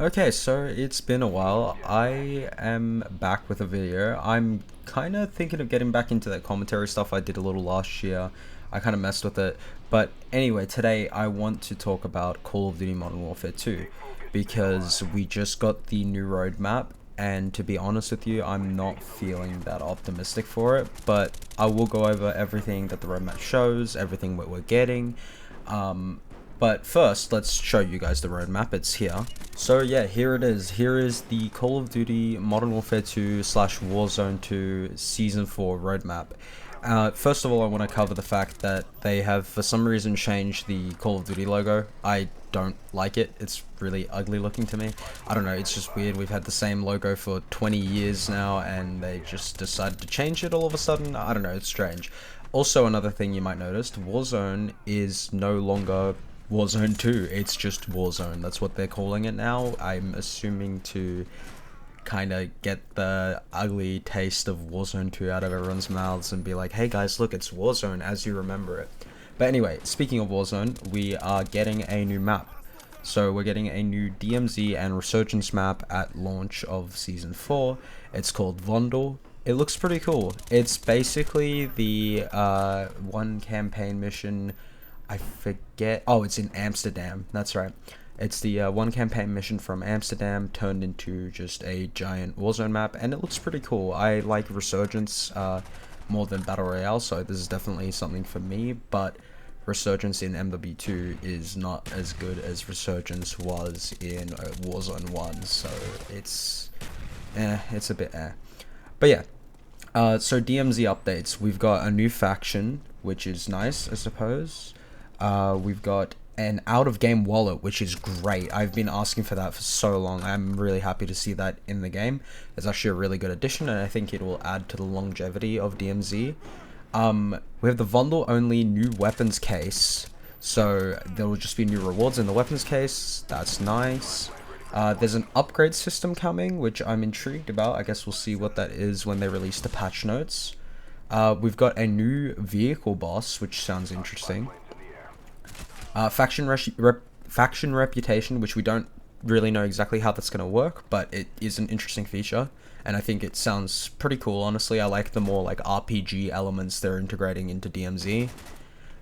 Okay, so it's been a while. I am back with a video. I'm kind of thinking of getting back into that commentary stuff I did a little last year. I kind of messed with it. But anyway, today I want to talk about Call of Duty Modern Warfare 2 because we just got the new roadmap, and to be honest with you, I'm not feeling that optimistic for it, but I will go over everything that the roadmap shows, everything that we're getting. But first, let's show you guys the roadmap. It's here. So yeah, here it is. Here is the Call of Duty Modern Warfare 2 / Warzone 2 Season 4 roadmap. First of all, I want to cover the fact that they have, for some reason, changed the Call of Duty logo. I don't like it. It's really ugly looking to me. I don't know, it's just weird. We've had the same logo for 20 years now, and they just decided to change it all of a sudden. I don't know, it's strange. Also, another thing you might notice, Warzone is no longer Warzone 2, it's just Warzone. That's what they're calling it now. I'm assuming to kind of get the ugly taste of Warzone 2 out of everyone's mouths and be like, hey guys, look, it's Warzone as you remember it. But anyway, speaking of Warzone, we are getting a new map. So we're getting a new DMZ and Resurgence map at launch of Season 4. It's called Vondel. It looks pretty cool. It's basically the one campaign mission. I forget. Oh, it's in Amsterdam. That's right. It's the one campaign mission from Amsterdam turned into just a giant Warzone map, and it looks pretty cool. I like Resurgence more than Battle Royale, so this is definitely something for me, but Resurgence in MW2 is not as good as Resurgence was in Warzone 1, so it's a bit eh. But yeah, so DMZ updates. We've got a new faction, which is nice, I suppose. We've got an out-of-game wallet, which is great. I've been asking for that for so long. I'm really happy to see that in the game. It's actually a really good addition, and I think it will add to the longevity of DMZ. We have the Vondel-only new weapons case, so there will just be new rewards in the weapons case. That's nice. There's an upgrade system coming, which I'm intrigued about. I guess we'll see what that is when they release the patch notes. We've got a new vehicle boss, which sounds interesting. Faction reputation, which we don't really know exactly how that's going to work, but it is an interesting feature, and I think it sounds pretty cool. Honestly, I like the more like RPG elements they're integrating into DMZ.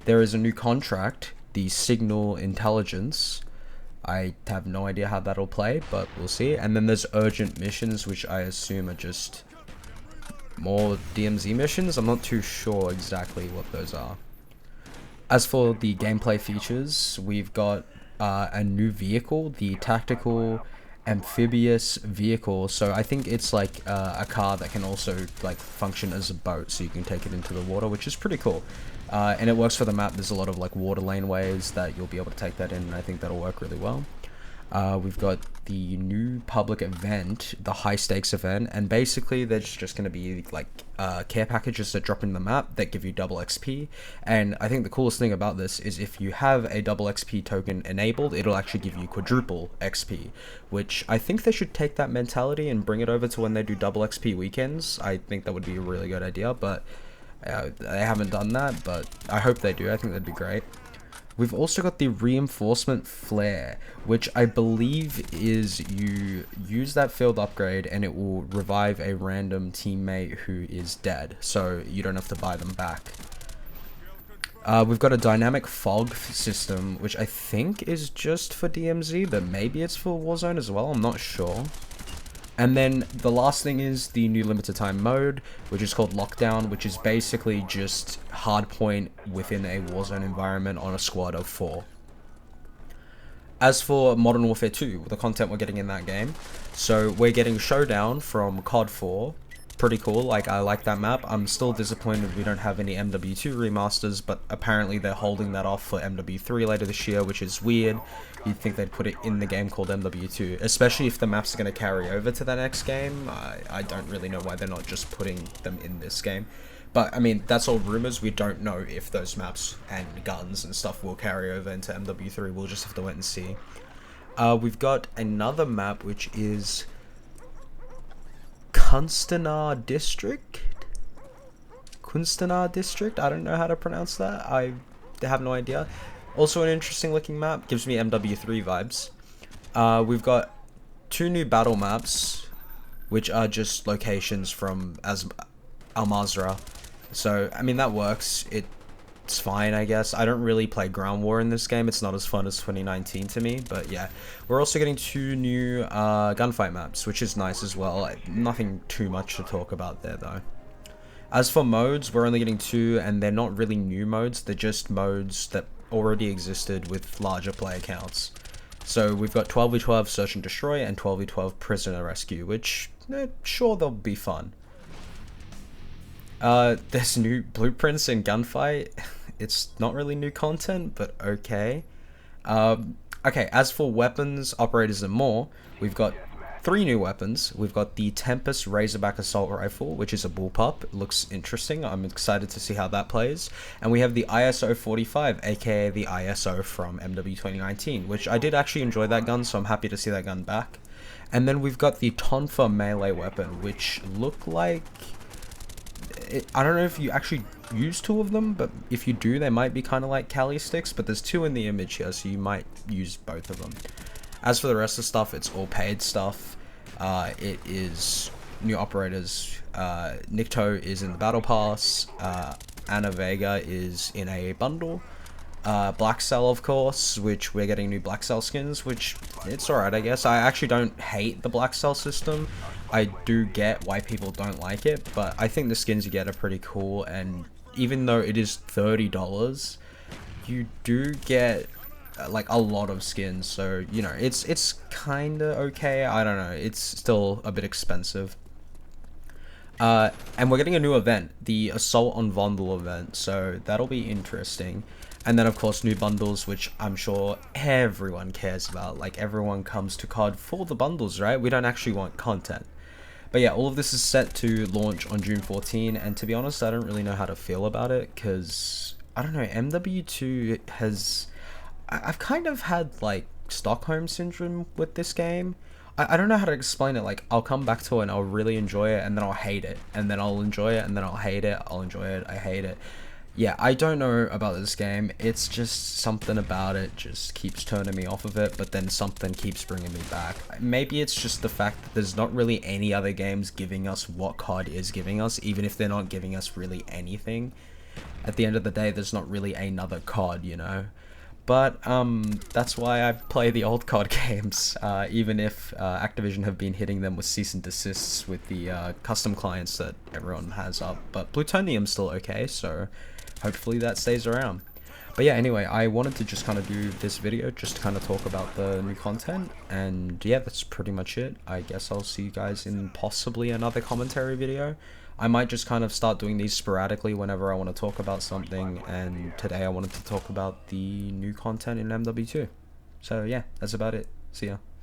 There is a new contract, the Signal Intelligence. I have no idea how that'll play, but we'll see. And then there's urgent missions, which I assume are just more DMZ missions. I'm not too sure exactly what those are. As for the gameplay features, we've got a new vehicle, the Tactical Amphibious Vehicle. So I think it's like a car that can also like function as a boat, so you can take it into the water, which is pretty cool. And it works for the map. There's a lot of like water laneways that you'll be able to take that in, and I think that'll work really well. We've got the new public event, the high stakes event, and basically there's just going to be like care packages that drop in the map that give you double XP. And I think the coolest thing about this is if you have a double XP token enabled, it'll actually give you quadruple XP, which I think they should take that mentality and bring it over to when they do double XP weekends. I think that would be a really good idea, but they haven't done that, but I hope they do. I think that'd be great. We've also got the Reinforcement Flare, which I believe is you use that field upgrade and it will revive a random teammate who is dead, so you don't have to buy them back. We've got a dynamic fog system, which I think is just for DMZ, but maybe it's for Warzone as well, I'm not sure. And then the last thing is the new limited time mode, which is called Lockdown, which is basically just hardpoint within a Warzone environment on a squad of 4. As for Modern Warfare 2, the content we're getting in that game, so we're getting Showdown from COD 4. Pretty cool, like I like that map. I'm still disappointed we don't have any MW2 remasters, but apparently they're holding that off for MW3 later this year, which is weird. You'd think they'd put it in the game called MW2, especially if the maps are going to carry over to the next game. I don't really know why they're not just putting them in this game. But, I mean, that's all rumors. We don't know if those maps and guns and stuff will carry over into MW3. We'll just have to wait and see. We've got another map, which is Kunstenaar District? Kunstenaar District? I don't know how to pronounce that. I have no idea. Also an interesting looking map. Gives me MW3 vibes. We've got 2 new battle maps, which are just locations from Al-Mazrah. So, I mean, that works. It's fine, I guess. I don't really play Ground War in this game. It's not as fun as 2019 to me, but yeah. We're also getting 2 new gunfight maps, which is nice as well. Nothing too much to talk about there, though. As for modes, we're only getting 2, and they're not really new modes. They're just modes that already existed with larger player counts. So we've got 12v12 Search and Destroy and 12v12 Prisoner Rescue, which, sure, they'll be fun. There's new blueprints in Gunfight. It's not really new content, but okay. Okay, as for weapons, operators, and more, we've got 3 new weapons. We've got the Tempest Razorback Assault Rifle, which is a bullpup. It looks interesting. I'm excited to see how that plays. And we have the ISO 45, aka the ISO from MWII 2019, which I did actually enjoy that gun, so I'm happy to see that gun back. And then we've got the Tonfa melee weapon, which look like... I don't know if you actually use 2 of them, but if you do, they might be kind of like Kali sticks, but there's 2 in the image here, so you might use both of them. As for the rest of the stuff, it's all paid stuff. It is new operators. Nikto is in the battle pass. Ana Vega is in a bundle. Black Cell, of course, which we're getting new Black Cell skins, which it's alright, I guess. I actually don't hate the Black Cell system. I do get why people don't like it, but I think the skins you get are pretty cool, and even though it is $30, you do get like a lot of skins, so you know, it's kind of okay. I don't know, it's still a bit expensive. And we're getting a new event, the Assault on Vondel event, so that'll be interesting. And then of course new bundles, which I'm sure everyone cares about. Like, everyone comes to COD for the bundles, right? We don't actually want content. But yeah, all of this is set to launch on June 14, and to be honest, I don't really know how to feel about it, because I don't know, MW2 has... I've kind of had like Stockholm syndrome with this game. I don't know how to explain it. Like, I'll come back to it and I'll really enjoy it, and then I'll hate it, and then I'll enjoy it, and then I'll hate it, I'll enjoy it, I hate it. Yeah, I don't know about this game. It's just something about it just keeps turning me off of it, but then something keeps bringing me back. Maybe it's just the fact that there's not really any other games giving us what COD is giving us, even if they're not giving us really anything. At the end of the day, there's not really another COD, you know? But that's why I play the old COD games, even if Activision have been hitting them with cease and desists with the custom clients that everyone has up. But Plutonium's still okay, so hopefully that stays around. But yeah, anyway, I wanted to just kind of do this video just to kind of talk about the new content, and yeah, that's pretty much it. I guess I'll see you guys in possibly another commentary video. I might just kind of start doing these sporadically whenever I want to talk about something, and today I wanted to talk about the new content in MW2. So yeah, that's about it. See ya.